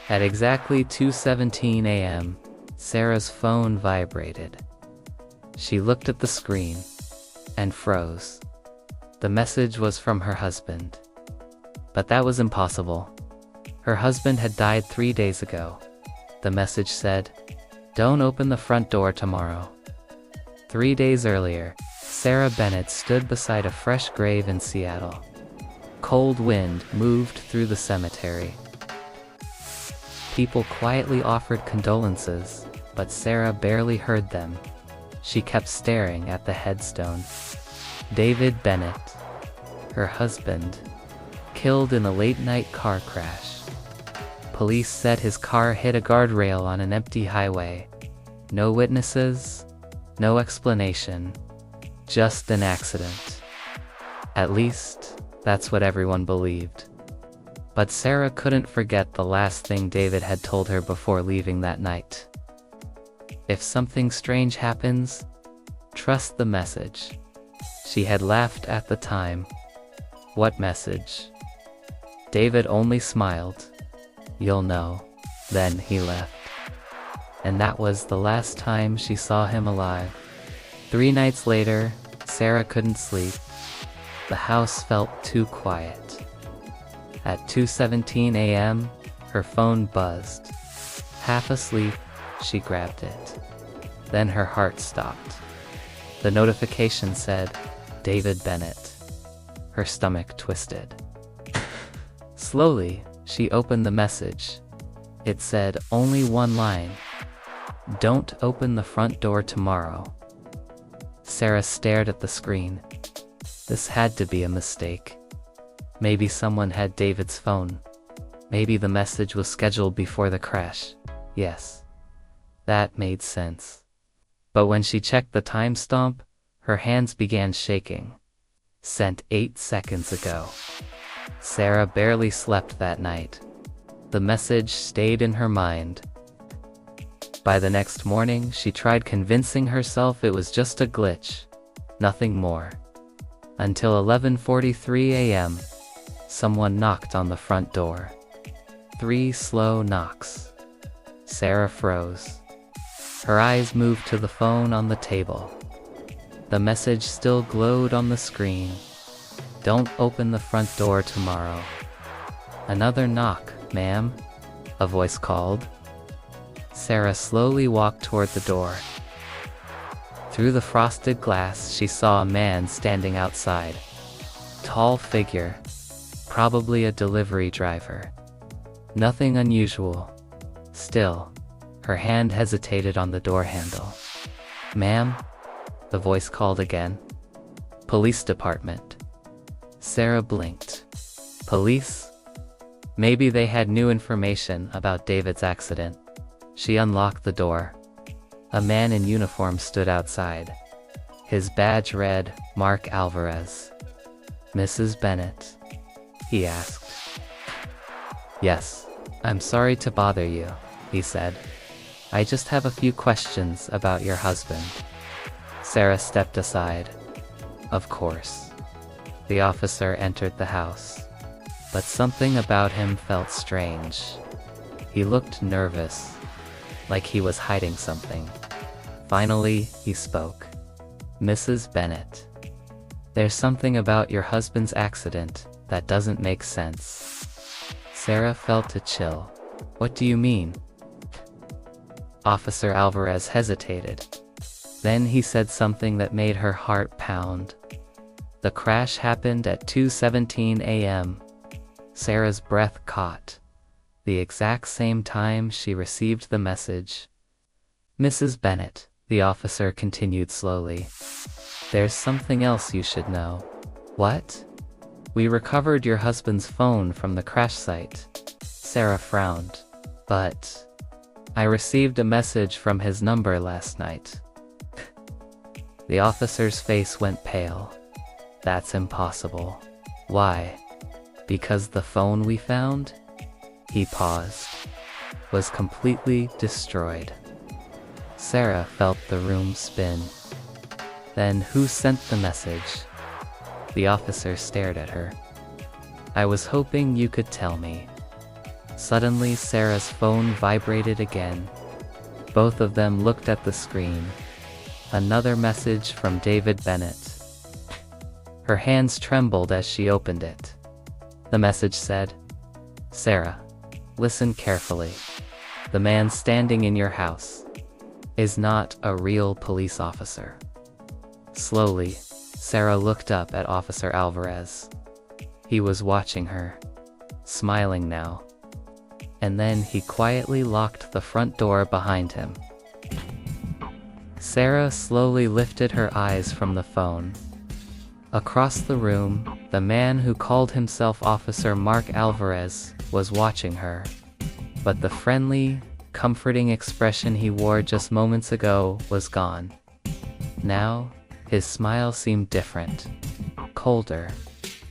At exactly 2:17 a.m., Sarah's phone vibrated. She looked at the screen and froze. The message was from her husband. But that was impossible. Her husband had died 3 days ago. The message said, "Don't open the front door tomorrow." 3 days earlier, Sarah Bennett stood beside a fresh grave in Seattle. Cold wind moved through the cemetery. People quietly offered condolences, but Sarah barely heard them. She kept staring at the headstone. David Bennett, her husband, killed in a late-night car crash. Police said his car hit a guardrail on an empty highway. No witnesses, no explanation, just an accident. At least, that's what everyone believed. But Sarah couldn't forget the last thing David had told her before leaving that night. If something strange happens, trust the message. She had laughed at the time. What message? David only smiled. You'll know. Then he left. And that was the last time she saw him alive. 3 nights later, Sarah couldn't sleep. The house felt too quiet. At 2:17 a.m., her phone buzzed. Half asleep, she grabbed it. Then her heart stopped. The notification said, "David Bennett." Her stomach twisted. Slowly, she opened the message. It said only one line. "Don't open the front door tomorrow." Sarah stared at the screen. This had to be a mistake. Maybe someone had David's phone. Maybe the message was scheduled before the crash. Yes, that made sense. But when she checked the timestamp, her hands began shaking. Sent 8 seconds ago. Sarah barely slept that night. The message stayed in her mind. By the next morning, she tried convincing herself it was just a glitch. Nothing more. Until 11:43 a.m., someone knocked on the front door. 3 slow knocks. Sarah froze. Her eyes moved to the phone on the table. The message still glowed on the screen. "Don't open the front door tomorrow." "Another knock, ma'am," a voice called. Sarah slowly walked toward the door. Through the frosted glass, she saw a man standing outside. Tall figure, probably a delivery driver. Nothing unusual. Still, her hand hesitated on the door handle. "Ma'am?" the voice called again. "Police department." Sarah blinked. Police? Maybe they had new information about David's accident. She unlocked the door. A man in uniform stood outside. His badge read, "Mark Alvarez." "Mrs. Bennett?" he asked. "Yes, I'm sorry to bother you," he said. "I just have a few questions about your husband." Sarah stepped aside. Of course. The officer entered the house. But something about him felt strange. He looked nervous, like he was hiding something. Finally, he spoke. "Mrs. Bennett, there's something about your husband's accident that doesn't make sense." Sarah felt a chill. "What do you mean?" Officer Alvarez hesitated. Then he said something that made her heart pound. The crash happened at 2:17 a.m. Sarah's breath caught. The exact same time she received the message. "Mrs. Bennett," the officer continued slowly, "there's something else you should know." "What?" "We recovered your husband's phone from the crash site." Sarah frowned. "But I received a message from his number last night." The officer's face went pale. "That's impossible." "Why?" "Because the phone we found," he paused, "was completely destroyed." Sarah felt the room spin. "Then who sent the message?" The officer stared at her. "I was hoping you could tell me." Suddenly, Sarah's phone vibrated again. Both of them looked at the screen. Another message from David Bennett. Her hands trembled as she opened it. The message said, "Sarah, listen carefully. The man standing in your house is not a real police officer." Slowly, Sarah looked up at Officer Alvarez. He was watching her, smiling now. And then he quietly locked the front door behind him. Sarah slowly lifted her eyes from the phone. Across the room, the man who called himself Officer Mark Alvarez was watching her. But the friendly, comforting expression he wore just moments ago was gone. Now, his smile seemed different, colder,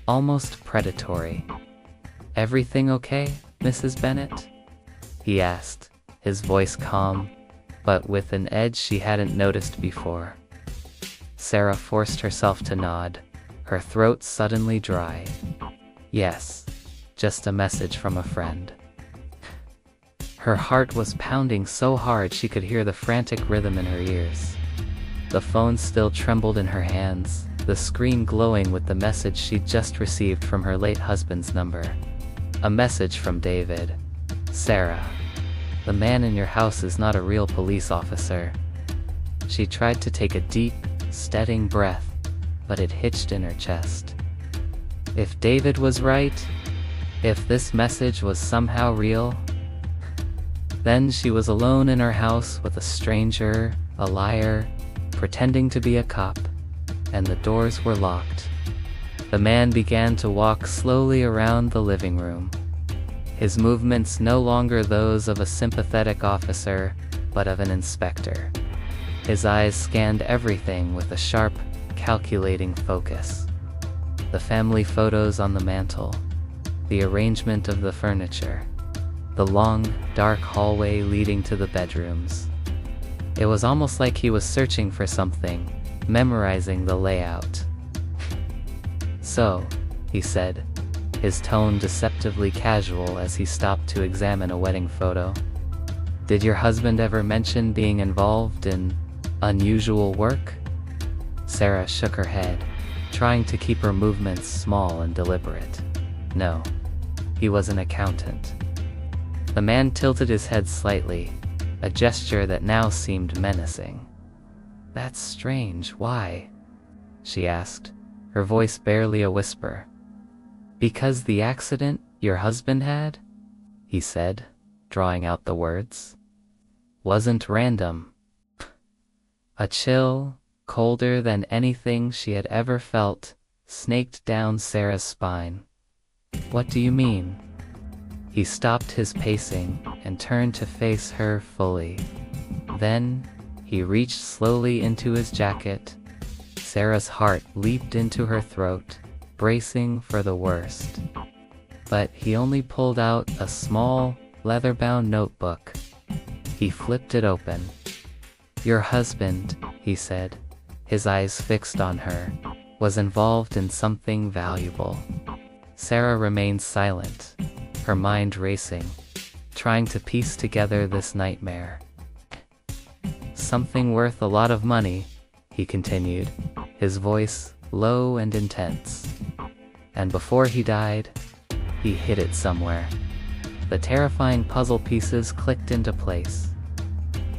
almost predatory. "Everything okay, Mrs. Bennett?" he asked, his voice calm, but with an edge she hadn't noticed before. Sarah forced herself to nod, her throat suddenly dry. Yes, just a message from a friend. Her heart was pounding so hard she could hear the frantic rhythm in her ears. The phone still trembled in her hands, the screen glowing with the message she'd just received from her late husband's number. A message from David. "Sarah, the man in your house is not a real police officer." She tried to take a deep, steadying breath, but it hitched in her chest. If David was right, if this message was somehow real, then she was alone in her house with a stranger, a liar, pretending to be a cop, and the doors were locked. The man began to walk slowly around the living room. His movements no longer those of a sympathetic officer, but of an inspector. His eyes scanned everything with a sharp, calculating focus. The family photos on the mantle, the arrangement of the furniture, the long, dark hallway leading to the bedrooms. It was almost like he was searching for something, memorizing the layout. "So," he said, his tone deceptively casual as he stopped to examine a wedding photo. "Did your husband ever mention being involved in unusual work?" Sarah shook her head, trying to keep her movements small and deliberate. "No, he was an accountant." The man tilted his head slightly, a gesture that now seemed menacing. "That's strange, why?" she asked, her voice barely a whisper. "Because the accident your husband had," he said, drawing out the words, "wasn't random." A chill, colder than anything she had ever felt, snaked down Sarah's spine. "What do you mean?" He stopped his pacing and turned to face her fully. Then, he reached slowly into his jacket. Sarah's heart leaped into her throat, bracing for the worst. But he only pulled out a small, leather-bound notebook. He flipped it open. "Your husband," he said, his eyes fixed on her, "was involved in something valuable." Sarah remained silent, her mind racing, trying to piece together this nightmare. "Something worth a lot of money," he continued, his voice low and intense. "And before he died, he hid it somewhere." The terrifying puzzle pieces clicked into place.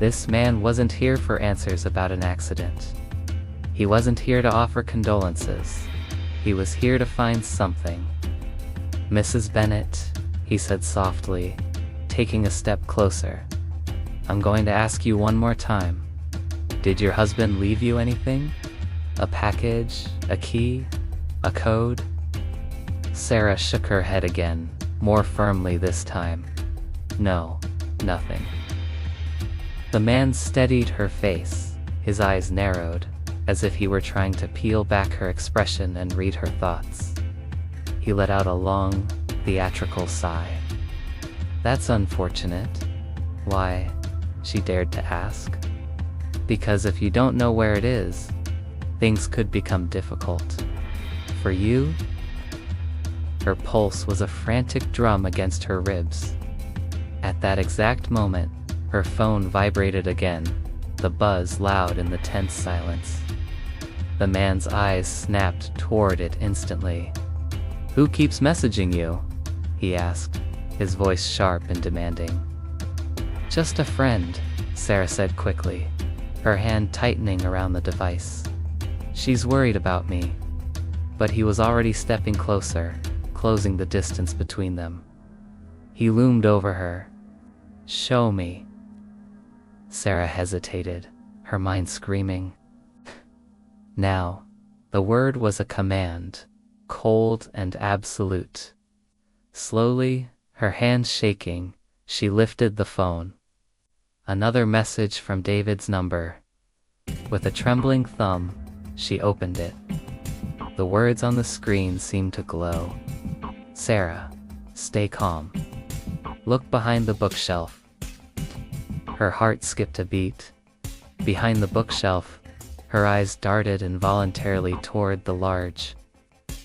This man wasn't here for answers about an accident. He wasn't here to offer condolences. He was here to find something. "Mrs. Bennett," he said softly, taking a step closer, "I'm going to ask you one more time. Did your husband leave you anything? A package? A key? A code?" Sarah shook her head again, more firmly this time. "No, nothing." The man steadied her face, his eyes narrowed, as if he were trying to peel back her expression and read her thoughts. He let out a long, theatrical sigh. "That's unfortunate." "Why?" she dared to ask. "Because if you don't know where it is, things could become difficult. For you?" Her pulse was a frantic drum against her ribs. At that exact moment, her phone vibrated again, the buzz loud in the tense silence. The man's eyes snapped toward it instantly. "Who keeps messaging you?" he asked, his voice sharp and demanding. "Just a friend," Sarah said quickly, her hand tightening around the device. "She's worried about me." But he was already stepping closer, closing the distance between them. He loomed over her. "Show me." Sarah hesitated, her mind screaming. Now, the word was a command, cold and absolute. Slowly, her hands shaking, she lifted the phone. Another message from David's number. With a trembling thumb, she opened it. The words on the screen seemed to glow. "Sarah, stay calm. Look behind the bookshelf." Her heart skipped a beat. Behind the bookshelf, her eyes darted involuntarily toward the large,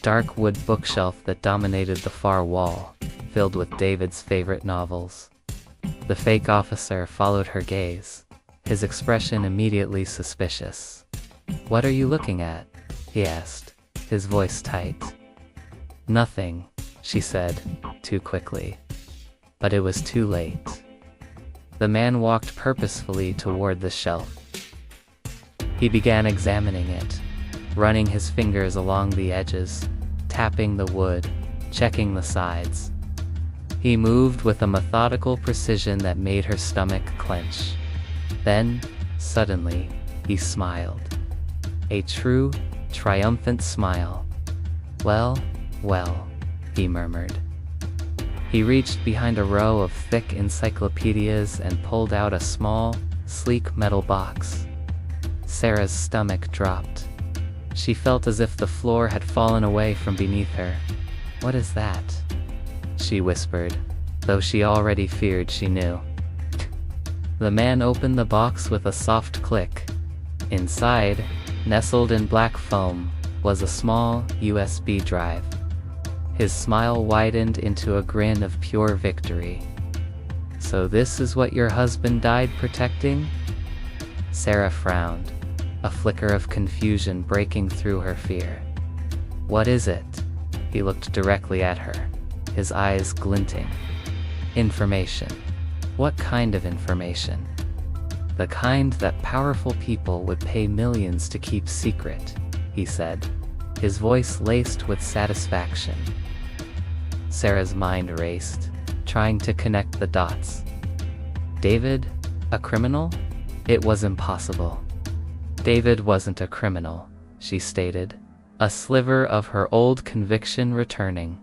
dark wood bookshelf that dominated the far wall, filled with David's favorite novels. The fake officer followed her gaze, his expression immediately suspicious. "What are you looking at?" he asked, his voice tight. "Nothing," she said, too quickly. But it was too late. The man walked purposefully toward the shelf. He began examining it, running his fingers along the edges, tapping the wood, checking the sides. He moved with a methodical precision that made her stomach clench. Then, suddenly, he smiled. A true, triumphant smile. "Well, well," he murmured. He reached behind a row of thick encyclopedias and pulled out a small, sleek metal box. Sarah's stomach dropped. She felt as if the floor had fallen away from beneath her. "What is that?" she whispered, though she already feared she knew. The man opened the box with a soft click. Inside, nestled in black foam, was a small USB drive. His smile widened into a grin of pure victory. "So this is what your husband died protecting?" Sarah frowned, a flicker of confusion breaking through her fear. "What is it?" He looked directly at her, his eyes glinting. "Information." "What kind of information?" "The kind that powerful people would pay millions to keep secret," he said, his voice laced with satisfaction. Sarah's mind raced, trying to connect the dots. David, a criminal? It was impossible. David wasn't a criminal, she stated, a sliver of her old conviction returning.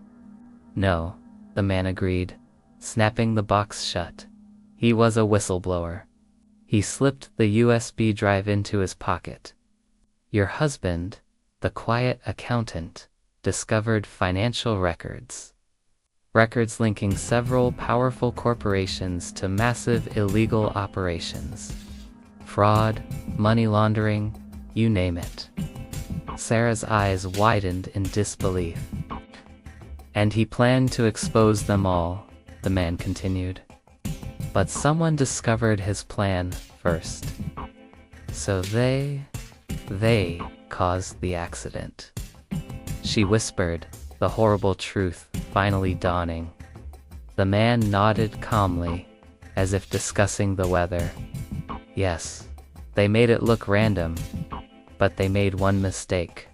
"No," the man agreed, snapping the box shut. "He was a whistleblower." He slipped the USB drive into his pocket. "Your husband, the quiet accountant, discovered financial records. Records linking several powerful corporations to massive illegal operations. Fraud, money laundering, you name it." Sarah's eyes widened in disbelief. "And he planned to expose them all," the man continued. "But someone discovered his plan first. So they caused the accident." She whispered, the horrible truth finally dawning. The man nodded calmly, as if discussing the weather. "Yes, they made it look random, but they made one mistake.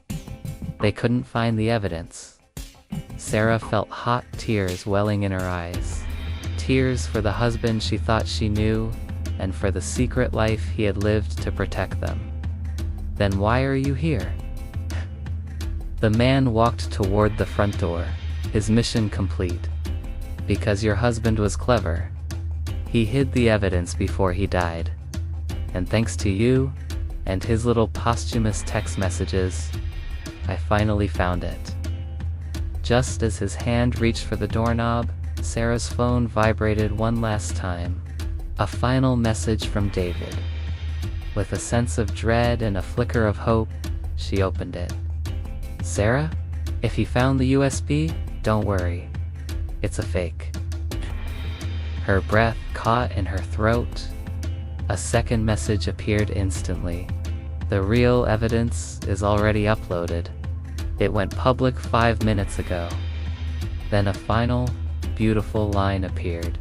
They couldn't find the evidence." Sarah felt hot tears welling in her eyes. Tears for the husband she thought she knew, and for the secret life he had lived to protect them. "Then why are you here?" The man walked toward the front door, his mission complete. "Because your husband was clever. He hid the evidence before he died. And thanks to you, and his little posthumous text messages, I finally found it." Just as his hand reached for the doorknob, Sarah's phone vibrated one last time. A final message from David. With a sense of dread and a flicker of hope, she opened it. "Sarah, if he found the USB, don't worry. It's a fake." Her breath caught in her throat. A second message appeared instantly. The real evidence is already uploaded. It went public 5 minutes ago. Then a final, beautiful line appeared.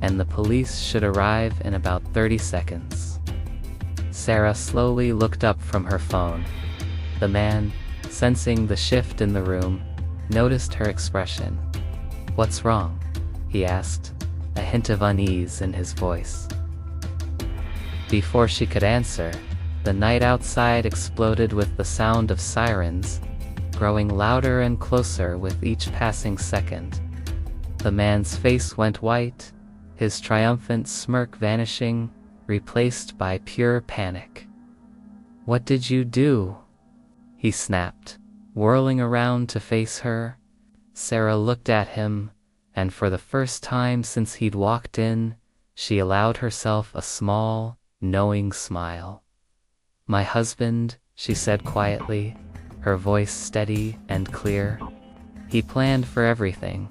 And the police should arrive in about 30 seconds. Sarah slowly looked up from her phone. The man, sensing the shift in the room, noticed her expression. "What's wrong?" he asked, a hint of unease in his voice. Before she could answer, the night outside exploded with the sound of sirens, growing louder and closer with each passing second. The man's face went white, his triumphant smirk vanishing, replaced by pure panic. "What did you do?" he snapped, whirling around to face her. Sarah looked at him, and for the first time since he'd walked in, she allowed herself a small, knowing smile. "My husband," she said quietly, her voice steady and clear. "He planned for everything.